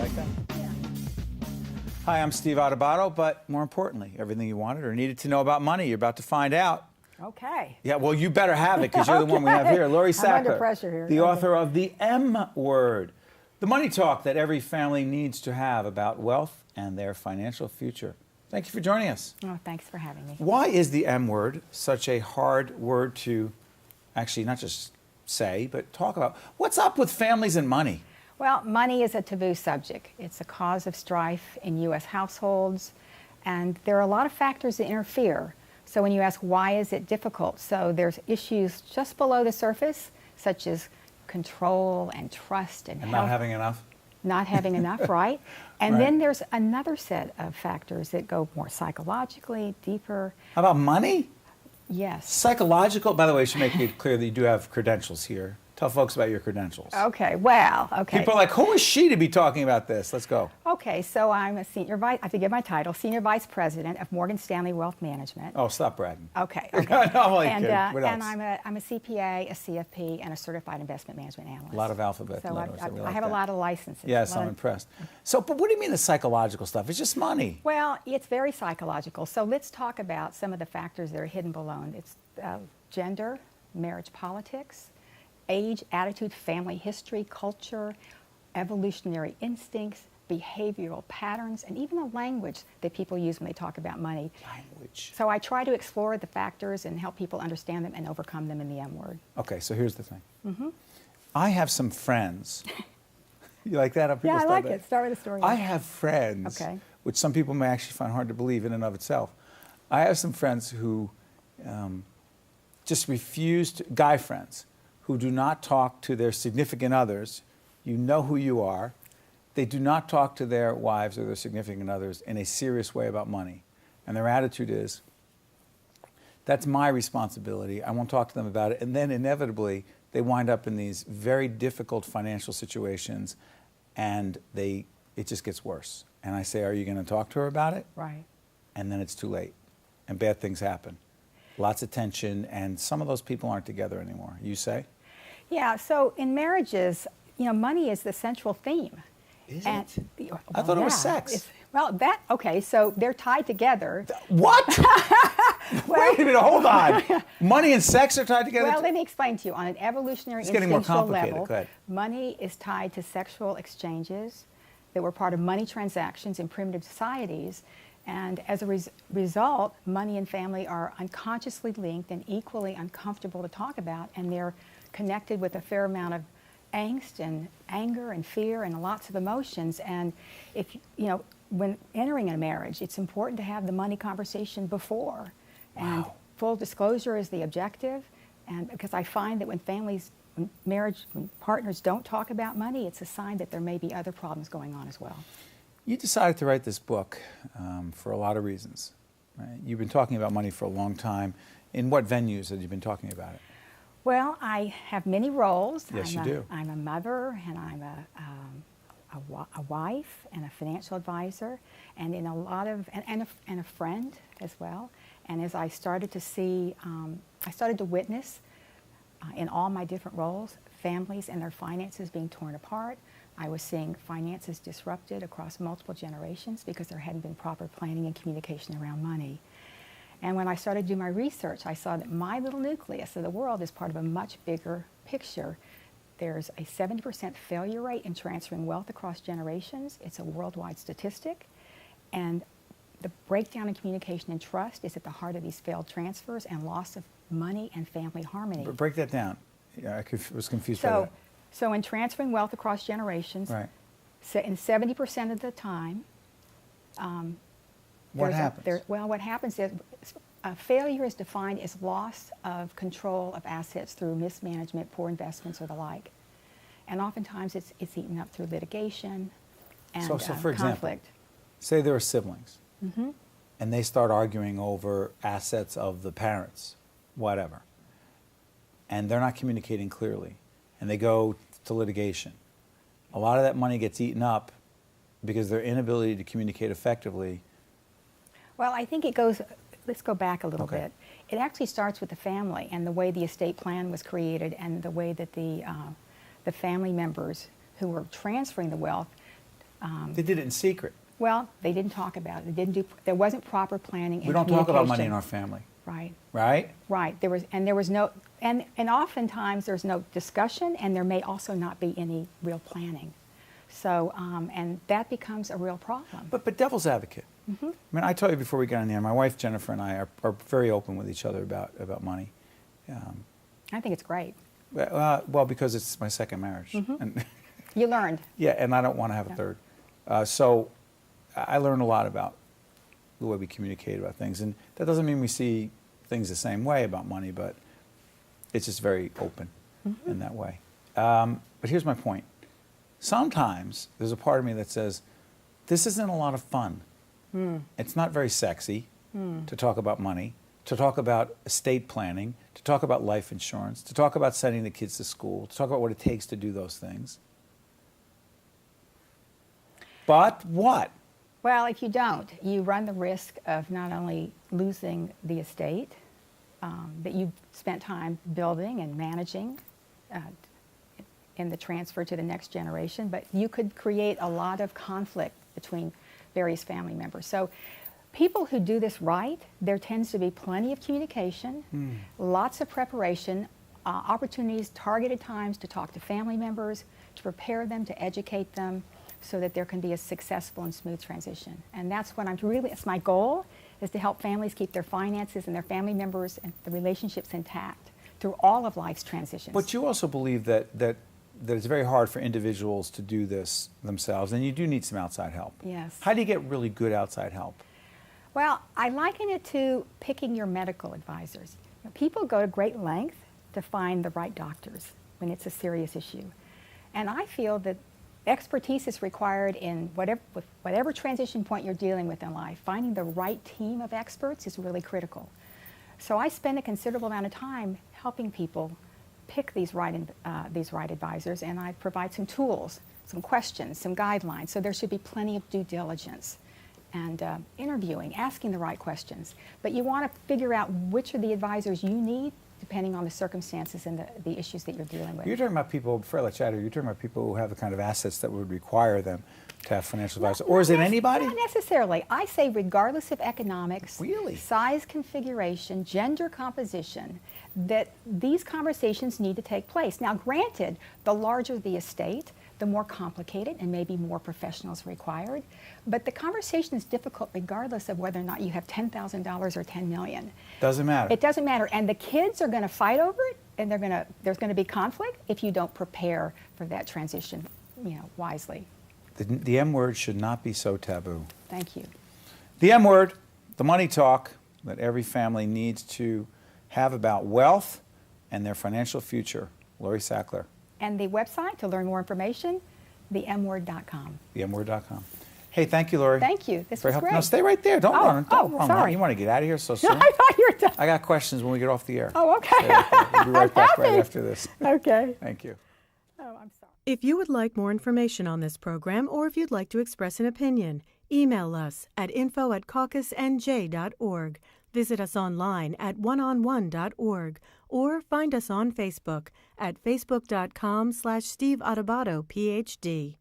like that? Yeah. Hi, I'm Steve Adubato, but more importantly, everything you wanted or needed to know about money, you're about to find out. Okay. Yeah, well, you better have it because you're the one we have here. Lori Sackler, I'm under pressure here. the author of The M Word, the money talk that every family needs to have about wealth and their financial future. Thank you for joining us. Oh, thanks for having me. Why is the M word such a hard word to actually not just say, but talk about? What's up with families and money? Well, money is a taboo subject. It's a cause of strife in U.S. households, and there are a lot of factors that interfere. So when you ask why is it difficult, so there's issues just below the surface, such as control and trust and health. Not having enough? Not having enough, right? And Right. then there's another set of factors that go more psychologically, deeper. How about money? Yes. Psychological? By the way, you should make it clear that you do have credentials here. Tell folks about your credentials. Okay, well, okay. People are like, who is she to be talking about this? Let's go. Okay, so I'm a senior vice, I have to give my title, Senior Vice President of Morgan Stanley Wealth Management. Oh, stop bragging. Okay. No, I'm only and kidding. What else? and I'm a CPA, a CFP, and a Certified Investment Management Analyst. A lot of alphabet So letters. I like have a that. lot of licenses. Yes, A lot I'm of- impressed. So, but what do you mean the psychological stuff? It's just money. Well, it's very psychological. So let's talk about some of the factors that are hidden below. It's gender, marriage politics, age, attitude, family history, culture, evolutionary instincts, behavioral patterns, and even the language that people use when they talk about money. Language. So I try to explore the factors and help people understand them and overcome them in the M word. Okay, so here's the thing. I have some friends. You like that? How people Yeah, I start like that? it. Start with a story. I have friends, Okay. which some people may actually find hard to believe in and of itself. I have some friends who just refuse to, guy friends, who do not talk to their significant others. You know who you are. They do not talk to their wives or their significant others in a serious way about money. And their attitude is, that's my responsibility. I won't talk to them about it. And then inevitably, they wind up in these very difficult financial situations, and it just gets worse. And I say, are you going to talk to her about it? Right. And then it's too late, and bad things happen. Lots of tension, and some of those people aren't together anymore. You say? Yeah, so in marriages, money is the central theme. Is And, it? well, I thought it was yeah, sex. Okay, so they're tied together. What? Wait a minute, hold on. Money and sex are tied together? Well, let me explain to you. On an evolutionary It's getting more instinctual complicated. level, Go ahead. money is tied to sexual exchanges that were part of money transactions in primitive societies. And as a result, money and family are unconsciously linked and equally uncomfortable to talk about, and they're connected with a fair amount of angst and anger and fear and lots of emotions. And if when entering a marriage, it's important to have the money conversation before. And Wow. full disclosure is the objective. And because I find that when when partners don't talk about money, it's a sign that there may be other problems going on as well. You decided to write this book for a lot of reasons. Right? You've been talking about money for a long time. In what venues have you been talking about it? Well, I have many roles. Yes, you do. I'm a mother, and I'm a wife, and a financial advisor, and in a lot of and a friend as well. And as I started to see, I started to witness in all my different roles, families and their finances being torn apart. I was seeing finances disrupted across multiple generations because there hadn't been proper planning and communication around money. And when I started to do my research, I saw that my little nucleus of the world is part of a much bigger picture. There's a 70% failure rate in transferring wealth across generations. It's a worldwide statistic. And the breakdown in communication and trust is at the heart of these failed transfers and loss of money and family harmony. Break that down. Yeah, was confused by that. So in transferring wealth across generations, Right. in 70% of the time, What happens? what happens is failure is defined as loss of control of assets through mismanagement, poor investments, or the like. And oftentimes it's eaten up through litigation and So for example, conflict. say there are siblings, Mm-hmm. and they start arguing over assets of the parents, whatever, and they're not communicating clearly, and they go to litigation. A lot of that money gets eaten up because their inability to communicate effectively. Well, I think it goes, let's go back a little Okay. bit. It actually starts with the family and the way the estate plan was created and the way that the family members who were transferring the wealth They did it in secret. Well, they didn't talk about it. They didn't do. There wasn't proper planning. We don't talk about money in our family. Right. Right? Right. There was no, and oftentimes there's no discussion, and there may also not be any real planning. So, and that becomes a real problem. But devil's advocate. I mean, I told you before we got in there, my wife Jennifer and I are very open with each other about money. I think it's great. Well, because it's my second marriage. And You learned. yeah, and I don't want to have a third. So I learned a lot about the way we communicate about things. And that doesn't mean we see things the same way about money, but it's just very open in that way. But here's my point. Sometimes there's a part of me that says, this isn't a lot of fun. It's not very sexy to talk about money, to talk about estate planning, to talk about life insurance, to talk about sending the kids to school, to talk about what it takes to do those things. But what? Well, if you don't, you run the risk of not only losing the estate that you've spent time building and managing in the transfer to the next generation, but you could create a lot of conflict between various family members. So people who do this right, there tends to be plenty of communication, lots of preparation, opportunities, targeted times to talk to family members, to prepare them, to educate them, so that there can be a successful and smooth transition. And that's what it's my goal, is to help families keep their finances and their family members and the relationships intact through all of life's transitions. But you also believe that it's very hard for individuals to do this themselves, and you do need some outside help. Yes. How do you get really good outside help? Well, I liken it to picking your medical advisors. People go to great length to find the right doctors when it's a serious issue. And I feel that expertise is required in whatever transition point you're dealing with in life. Finding the right team of experts is really critical. So I spend a considerable amount of time helping people pick these right advisors, and I provide some tools, some questions, some guidelines. So there should be plenty of due diligence and interviewing, asking the right questions. But you want to figure out which are the advisors you need depending on the circumstances and the issues that you're dealing with. You're talking about people, before I let you out here, you're talking about people who have the kind of assets that would require them to have financial advisors. Or is it anybody? Not necessarily. I say regardless of economics, Really? size configuration, gender composition, that these conversations need to take place. Now, granted, the larger the estate, the more complicated and maybe more professionals required. But the conversation is difficult regardless of whether or not you have $10,000 or $10 million. Doesn't matter. It doesn't matter. And the kids are going to fight over it, and there's going to be conflict if you don't prepare for that transition, wisely. The M word should not be so taboo. Thank you. The M word, the money talk that every family needs to have about wealth and their financial future. Lori Sackler. And the website to learn more information, themword.com. Themword.com. Hey, thank you, Lori. Thank you. This was great. No, stay right there. Don't run. Don't run. Sorry. You want to get out of here so soon? I thought you were done. I got questions when we get off the air. Oh, okay. Stay right there. We'll be right back right happy. after this. Okay. Thank you. Oh, I'm sorry. If you would like more information on this program, or if you'd like to express an opinion, email us at info@caucusnj.org. Visit us online at oneonone.org, or find us on Facebook at facebook.com/Steve Adubato, PhD.